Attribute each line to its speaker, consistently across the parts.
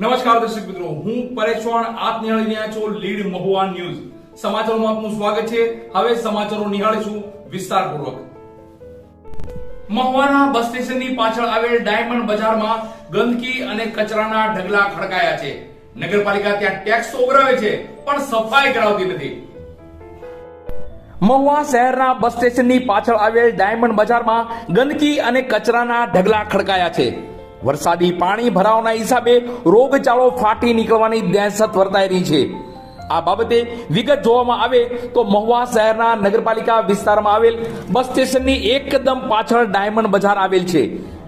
Speaker 1: નમસ્કાર દર્શક મિત્રો, હું પરેશ ચૌહાણ, આપ નિહાળી રહ્યા છો લીડ મહુવા ન્યૂઝ. સમાચારોમાં આપનું સ્વાગત છે. હવે સમાચારો નિહાળીશું વિસ્તારપૂર્વક. મહુવાના બસ સ્ટેશનની પાછળ આવેલ ડાયમંડ બજારમાં ગંદકી અને કચરાના ઢગલા ખડકાયા છે. નગરપાલિકા ત્યાં ટેક્સ તો ઉઘરાવે છે પણ સફાઈ કરાવતી નથી. મહુવા શહેરના બસ સ્ટેશનની પાછળ આવેલ ડાયમંડ બજારમાં ગંદકી અને કચરાના ઢગલા ખડકાયા છે. વરસાદી પાણી ભરાવાના હિસાબે રોગચાળો ફાટી નીકળવાની દહેશત વર્તાઈ રહી છે. આ બાબતે વિગત જોવામાં આવે તો મહુવા શહેરના નગરપાલિકા વિસ્તારમાં આવેલ બસ સ્ટેશનની એકદમ પાછળ ડાયમંડ બજાર આવેલ છે,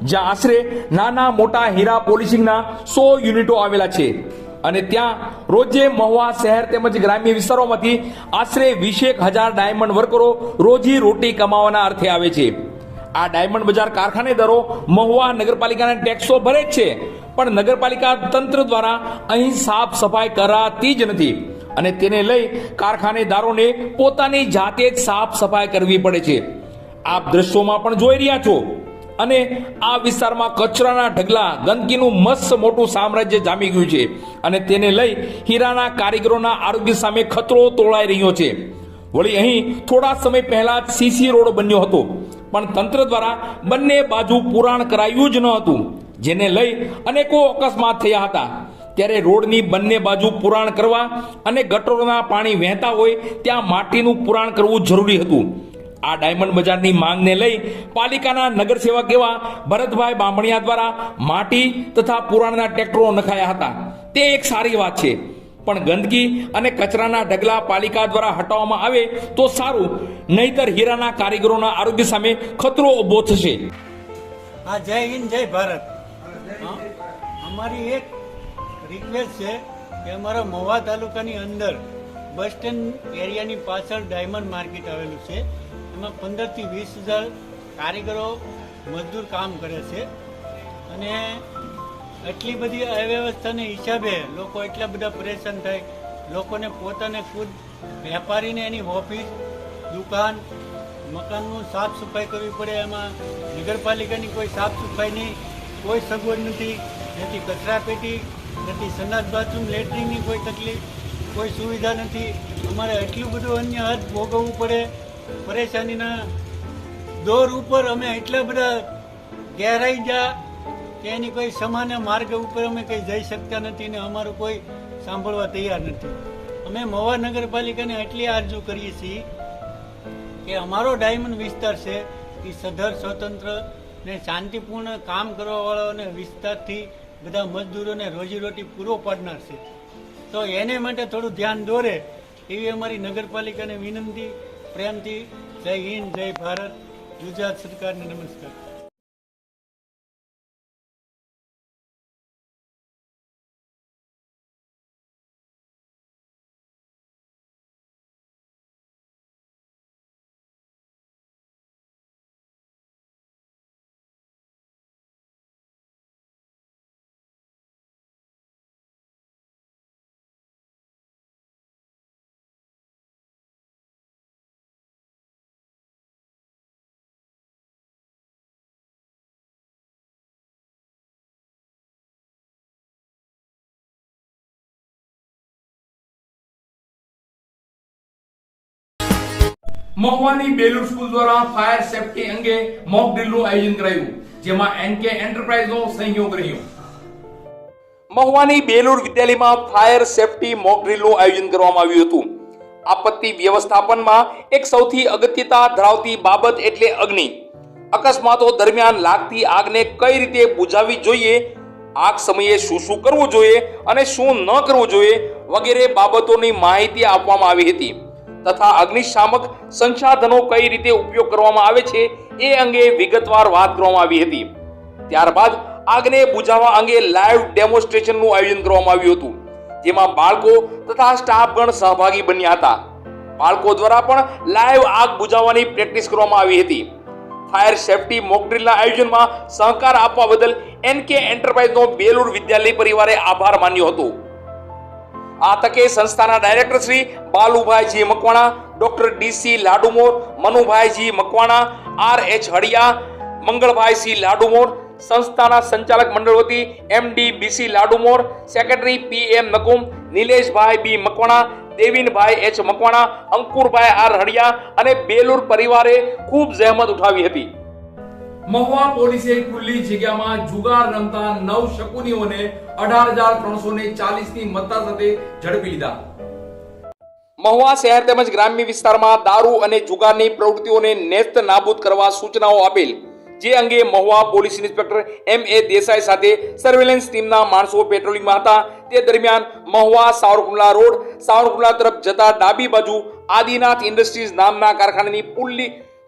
Speaker 1: જ્યાં આશરે નાના મોટા હીરા પોલિશિંગના 100 યુનિટો આવેલા છે અને ત્યાં રોજે મહુવા શહેર તેમજ ગ્રામ્ય વિસ્તારોમાંથી આશરે 20,000 ડાયમંડ વર્કરો રોજી રોટી કમાવાના અર્થે આવે છે. આ ડાયમંડ બજાર કારખાનેદારો મહુવા નગરપાલિકાના ટેક્સો ભરે જ છે, પણ નગરપાલિકા તંત્ર દ્વારા અહીં સાફ સફાઈ કરાતી જ નથી અને તેને લઈ કારખાનેદારોને પોતાની જાતે જ સાફ સફાઈ કરવી પડે છે. આપ દ્રશ્યોમાં પણ જોઈ રહ્યા છો અને આ વિસ્તારમાં કચરાના ઢગલા, ગંદકીનું મસ્ત મોટું સામ્રાજ્ય જામી ગયું છે અને તેને લઈ હીરાના કારીગરોના આરોગ્ય સામે ખતરો તોળાઈ રહ્યો છે. વળી અહીં થોડા સમય પહેલા જ સીસી રોડ બન્યો હતો, પણ તંત્ર દ્વારા બંને બાજુ પુરાણ કરાયું જ ન હતું, જેને લઈ અનેકો અકસ્માત થયા હતા. ત્યારે રોડની બંને બાજુ પુરાણ કરવા અને ગટરોના પાણી વહેતા હોય ત્યાં માટીનું પુરાણ કરવું જરૂરી હતું. આ ડાયમંડ બજારની માંગને લઈ પાલિકાના નગરસેવક એવા ભરતભાઈ બામણિયા દ્વારા માટી તથા પુરાણના ટ્રેક્ટરો નખાયા હતા. તે એક સારી વાત છે, પણ ગંદકી અને કચરાના ઢગલા પાલિકા દ્વારા હટાવવામાં આવે તો સારું, નહીતર હીરાના કારીગરોના આરોગ્ય સામે ખતરો ઉભો થશે.
Speaker 2: હા, જય હિન્દ, જય ભારત. અમારી એક રિક્વેસ્ટ છે કે અમારા મહુવા તાલુકાની અંદર બસ સ્ટેન્ડ એરિયાની પાછળ ડાયમંડ માર્કેટ આવેલું છે. એમાં 15,000 થી 20,000 કારીગરો મજદૂર કામ કરે છે અને એટલી બધી અવ્યવસ્થાને હિસાબે લોકો એટલા બધા પરેશાન થાય. લોકોને પોતાને ખુદ વેપારીને એની ઓફિસ, દુકાન, મકાનનું સાફ સફાઈ કરવી પડે. એમાં નગરપાલિકાની કોઈ સાફ સફાઈની કોઈ સગવડ નથી, નથી કચરા પેટી, નથી સંડાસ બાથરૂમ લેટ્રિનની કોઈ તકલીફ, કોઈ સુવિધા નથી. અમારે એટલું બધું અન્ય હદ ભોગવવું પડે. પરેશાનીના દોર ઉપર અમે એટલા બધા ઘેરાઈ ગયા કે એની કોઈ સામાન્ય માર્ગ ઉપર અમે કંઈ જઈ શકતા નથી ને અમારું કોઈ સાંભળવા તૈયાર નથી. અમે મહુવા નગરપાલિકાને એટલી આરજુ કરીએ છીએ કે અમારો ડાયમંડ વિસ્તાર છે એ સધર, સ્વતંત્ર ને શાંતિપૂર્ણ કામ કરવાવાળાઓને વિસ્તારથી બધા મજદૂરોને રોજીરોટી પૂરો પાડનાર છે. તો એને માટે થોડું ધ્યાન દોરે એવી અમારી નગરપાલિકાને વિનંતી. પ્રેમથી જય હિન્દ, જય ભારત. ગુજરાત સરકારને નમસ્કાર.
Speaker 1: મહુવાની બેલુર સ્કૂલ દ્વારા ફાયર સેફટી અંગે મોક ડ્રીલનું આયોજન કરાયું, જેમાં એનકે એન્ટરપ્રાઇઝનો સહયોગ રહ્યો. મહુવાની બેલુર વિદ્યાલયમાં ફાયર સેફટી મોક ડ્રીલનું આયોજન કરવામાં આવ્યું હતું. આપત્તિ વ્યવસ્થાપનમાં એક સૌથી અગત્યતા ધરાવતી બાબત એટલે અગ્નિ. અકસ્માતો દરમિયાન લાગતી આગને કઈ રીતે બુઝાવવી જોઈએ, આગ સમયે શું શું કરવું જોઈએ અને શું ન કરવું જોઈએ વગેરે બાબતોની માહિતી આપવામાં આવી હતી તથા અગ્નિશામક સંસાધનો કઈ રીતે ઉપયોગ કરવામાં આવે છે એ અંગે વિગતવાર વાત કરવામાં આવી હતી. ત્યારબાદ આગને બુઝાવવા અંગે લાઈવ ડેમોન્સ્ટ્રેશનનું આયોજન કરવામાં આવ્યું હતું, જેમાં બાળકો તથા સ્ટાફગણ સહભાગી બન્યા હતા. બાળકો દ્વારા પણ લાઈવ આગ બુઝાવવાની પ્રેક્ટિસ કરવામાં આવી હતી. ફાયર સેફટી મોક ડ્રીલના આયોજનમાં સહકાર આપવા બદલ એનકે એન્ટરપ્રાઇઝનો બેલુર વિદ્યાલય પરિવારે આભાર માન્યો હતો. આ તકે સંસ્થાના director Shri Balubhaiji Makwana, doctor DC Ladumor, Manubhaiji Makwana, RH Hadiya, Mangalbhai C Ladumor, સંસ્થાના સંચાલક મંડળ વતી MD BC Ladumor, secretary PM Nakum, Nileshbhai B Makwana, Devinbhai H Makwana, Ankurbhai R Hadiya અને બેલુર પરિવારે ખૂબ જહેમત ઉઠાવી હતી. મહુવા પોલીસે ખુલ્લી જગ્યામાં જુગાર રમતા 9 શકુનીઓને 18,340 ની મત્તા સાથે ઝડપી લીધા. મહુવા શહેર તેમજ ગ્રામ્ય વિસ્તારમાં દારૂ અને જુગારની પ્રવૃત્તિઓને નેસ્ત નાબૂદ કરવા સૂચનાઓ આપેલ, જે અંગે Mahuva police inspector MA Desai સાથે સર્વેલન્સ ટીમના માણસો પેટ્રોલિંગમાં હતા. તે દરમિયાન મહુવા સાવરકુંડલા રોડ સાવરકુંડલા તરફ જતા ડાબી બાજુ આદિનાથ ઇન્ડસ્ટ્રીઝ નામના કારખાનાની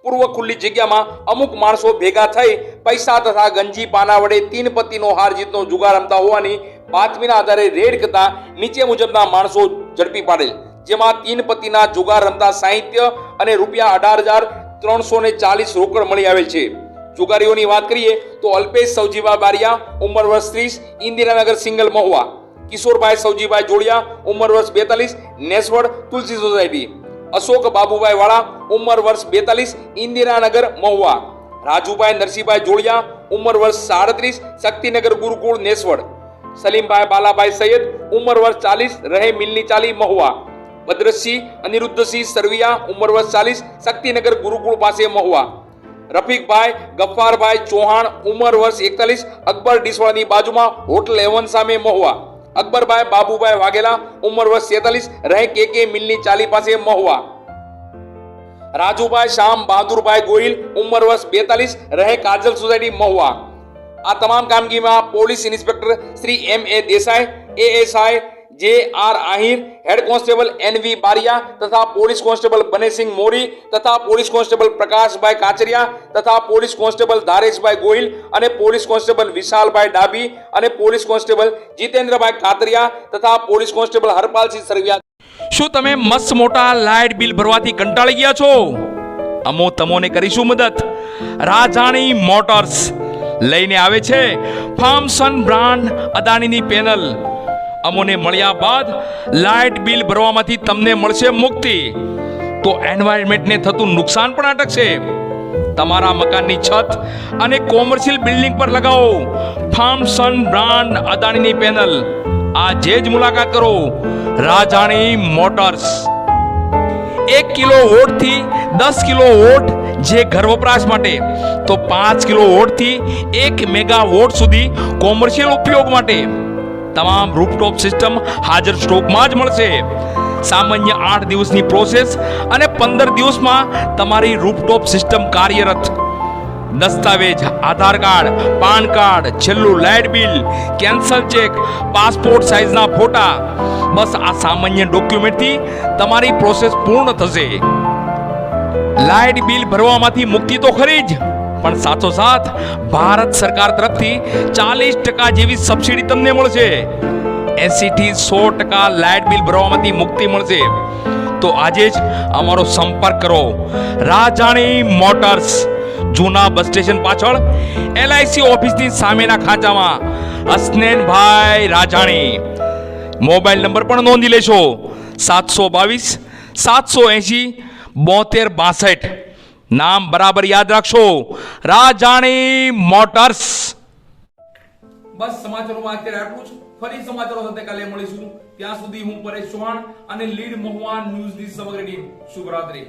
Speaker 1: પૂર્વ ખુલ્લી જગ્યામાં અમુક માણસો ભેગા થઈ પૈસા તથા ગંજી પાના વડે 3 પત્તીનો હાર જીતનો જુગાર રમતા હોવાની બાતમીના આધારે રેડ કરતા નીચે મુજબના માણસો ઝડપી પાડેલ, જેમાં 3 પત્તીના જુગાર રમતા સાહિત્ય અને રૂપિયા 18,340 રોકડ મળી આવેલ છે. જુગારીઓની વાત કરીએ તો અલ્પેશ સૌજીભાઈ બારિયા, ઉંમર વર્ષ 30, ઇન્દિરાનગર સિંગલ મહુવા. કિશોરભાઈ સૌજીભાઈ જોડિયા, ઉંમર વર્ષ 42, નેસવડ તુલસી સોસાયટી. અશોક બાબુભાઈ વાળા, ઉંમર વર્ષ 42, ઇન્દિરાનગર મહુવા. રાજુભાઈ નરસિંહભાઈ જોડિયા, ઉંમર વર્ષ 37, શક્તિનગર ગુરુકુળ નેસવડ. સલીમભાઈ બાલાભાઈ સૈયદ, ઉંમર વર્ષ 40, રહે મિલની ચાલી મહુવા. ભદ્રસિંહ અનિરુદ્ધસિંહ સરવિયા, ઉંમર વર્ષ 40, શક્તિનગર ગુરુકુળ પાસે મહુવા. રફીકભાઈ ગફ્ફારભાઈ ચૌહાણ, ઉંમર વર્ષ 41, અકબર ડીસવાળાની બાજુમાં હોટલ એવન સામે મહુવા. અકબરભાઈ બાબુભાઈ વાઘેલા, ઉંમર વર્ષ 46, રહે KK મિલની ચાલી પાસે મહુવા. રાજુભાઈ શ્યામ બહાદુરભાઈ ગોહિલ, ઉંમર વર્ષ 42, રહે કાજલ સોસાયટી મહુવા. આ તમામ કામગીરીમાં police inspector Shri MA Desai, ASI JR Ahir, head constable NV Bariya તથા પોલીસ કોન્સ્ટેબલ બનેસિંહ મોરી તથા પોલીસ કોન્સ્ટેબલ પ્રકાશભાઈ કાચરિયા તથા પોલીસ કોન્સ્ટેબલ ધારેશભાઈ ગોહિલ અને પોલીસ કોન્સ્ટેબલ વિશાલભાઈ ડાબી અને પોલીસ કોન્સ્ટેબલ જીતેન્દ્રભાઈ કાતરિયા તથા પોલીસ કોન્સ્ટેબલ હરપાલસિંહ સરવિયા. શું તમે મસ્ત મોટા લાઇટ બિલ ભરવાથી કંટાળી ગયા છો? અમો તમોને કરીશું મદદ. રાજાણી મોટર્સ લઈને આવે છે ફાર્મસન બ્રાન્ડ અદાણીની પેનલ. અમોને મળ્યા બાદ લાઇટ બિલ ભરવામાંથી તમને મળશે મુક્તિ, તો એન્વાયરમેન્ટને થતું નુકસાન પણ અટકશે. તમારા મકાનની છત અને કોમર્શિયલ બિલ્ડિંગ પર લગાવો ફાર્મસન બ્રાન્ડ અદાણીની પેનલ. આજે જ મુલાકાત કરો રાજાણી મોટર્સ. 1 કિલો વોટ થી 10 કિલો વોટ જે ઘર વપરાશ માટે, તો 5 કિલો વોટ થી 1 મેગા વોટ સુધી કોમર્શિયલ ઉપયોગ માટે. તમામ રૂફટોપ સિસ્ટમ હાજર સ્ટોકમાં જ મળશે. સામાન્ય 8 દિવસની પ્રોસેસ અને 15 દિવસમાં તમારી રૂફટોપ સિસ્ટમ કાર્યરત. દસ્તાવેજ આધાર કાર્ડ, પાન કાર્ડ, છેલ્લું light bill, cancel cheque, passport સાઇઝના ફોટા, બસ આ સામાન્ય ડોક્યુમેન્ટથી તમારી પ્રોસેસ પૂર્ણ થશે. લાઇટ બિલ ભરવામાંથી મુક્તિ તો ખરી જ, પણ સાથોસાથ ભારત સરકાર તરફથી 40% જેવી સબસિડી તમને મળશે. 80 થી 100% લાઇટ બિલ ભરવામાંથી મુક્તિ મળશે. તો આજે જ અમારો સંપર્ક કરો રાજાણી મોટર્સ, જૂના બસ સ્ટેશન પાછળ LIC ઓફિસની સામેના ખાંચામાં. હસનૈનભાઈ રાજાણી. મોબાઈલ નંબર પણ નોંધી લેશો 722 780 7262. નામ બરાબર યાદ રાખશો, રાજાણી મોટર્સ. બસ સમાચારોમાં અત્યારે આટલું જ. ફરી સમાચારો સાથે કાલે મળીશું. ત્યાં સુધી હું પરેશ ચૌહાણ અને લીડ મહુવા ન્યૂઝની સમગ્ર ટીમ શુભરાત્રી.